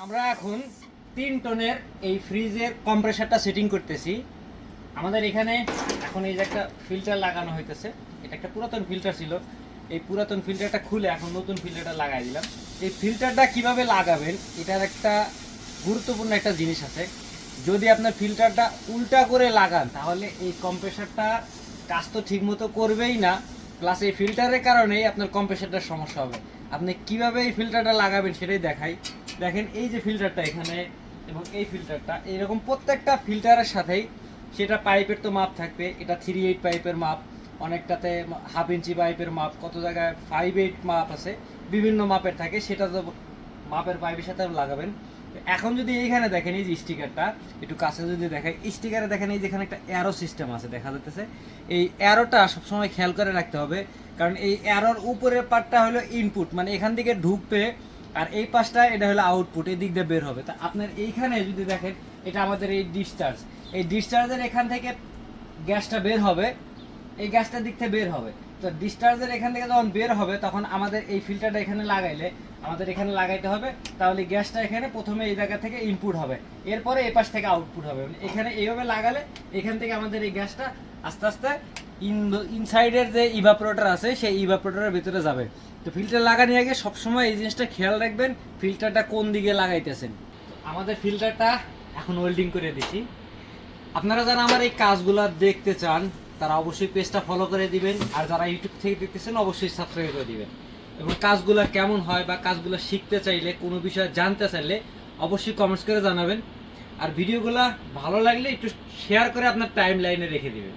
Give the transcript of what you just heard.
আমরা এখন 3 টনের এই ফ্রিজের কম্প্রেসারটা সেটিং করতেছি। আমাদের এখানে এখন এই যে একটা ফিল্টার লাগানো হইতেছে। এটা একটা পুরাতন ফিল্টার ছিল, এই পুরাতন ফিল্টারটা খুলে এখন নতুন ফিল্টারটা লাগাই দিলাম। এই ফিল্টারটা কিভাবে লাগাবেন এটার একটা গুরুত্বপূর্ণ একটা জিনিস আছে। যদি আপনার ফিল্টারটা উল্টা করে লাগান তাহলে এই কম্প্রেসারটা কাজ তো ঠিকমতো করবেই না, প্লাস এই ফিল্টারের কারণেই আপনার কম্প্রেসারটার সমস্যা হবে। আপনি কিভাবে এই ফিল্টারটা লাগাবেন সেটাই দেখাই। দেখেন এই যে ফিল্টারটা এখানে এবং এই ফিল্টারটা এরকম প্রত্যেকটা ফিল্টারের সাথেই সেটা পাইপের তো মাপ থাকবে। এটা 3/8 পাইপের মাপ, অনেকটাতে 1/2 ইঞ্চি পাইপের মাপ, কত জায়গায় 5/8 মাপ আছে, বিভিন্ন মাপের থাকে। সেটা তো মাপের পাইপের সাথে লাগাবেন। এখন যদি এইখানে দেখেন এই যে স্টিকারটা একটু কাছে যদি দেখাই, স্টিকারে দেখেন এই যেখানে একটা অ্যারো সিস্টেম আছে দেখা যাচ্ছে। এই অ্যারোটা সবসময় খেয়াল করে রাখতে হবে, কারণ এই অ্যারোর উপরের পার্টটা হলো ইনপুট, মানে এখান থেকে ঢুকবে, আর এই পাশটা এটা হলো আউটপুট, এই দিক দিয়ে বের হবে। তা আপনার এইখানে যদি দেখেন এটা আমাদের এই ডিসচার্জ, এই ডিসচার্জের এখান থেকে গ্যাসটা বের হবে, এই গ্যাসটার দিক থেকে বের হবে। তো ডিসচার্জের এখান থেকে যখন বের হবে তখন আমাদের এই ফিল্টারটা এখানে লাগাইলে আমাদের এখানে লাগাইতে হবে, তাহলে গ্যাসটা এখানে প্রথমে এই জায়গা থেকে ইনপুট হবে, এরপরে এই পাশ থেকে আউটপুট হবে। এখানে এইভাবে লাগালে এখান থেকে আমাদের এই গ্যাসটা আস্তে আস্তে ইনসাইডের যে ইভাপোরেটর আছে সেই ইভাপোরেটরের ভিতরে যাবে। তো ফিল্টার লাগানোর আগে সবসময় এই জিনিসটা খেয়াল রাখবেন, ফিল্টারটা কোন দিকে লাগাইতেছেন। আমাদের ফিল্টারটা এখন ওয়েল্ডিং করে দিছি। আপনারা যারা আমার এই কাজগুলো দেখতে চান তারা অবশ্যই পেজটা ফলো করে দিবেন, আর যারা ইউটিউব থেকে দেখতেছেন অবশ্যই সাবস্ক্রাইব করে দিবেন। এবং কাজগুলো কেমন হয় বা কাজগুলো শিখতে চাইলে, কোনো বিষয়ে জানতে চাইলে অবশ্যই কমেন্টস করে জানাবেন। আর ভিডিওগুলো ভালো লাগলে একটু শেয়ার করে আপনার টাইম লাইনে রেখে দিবেন।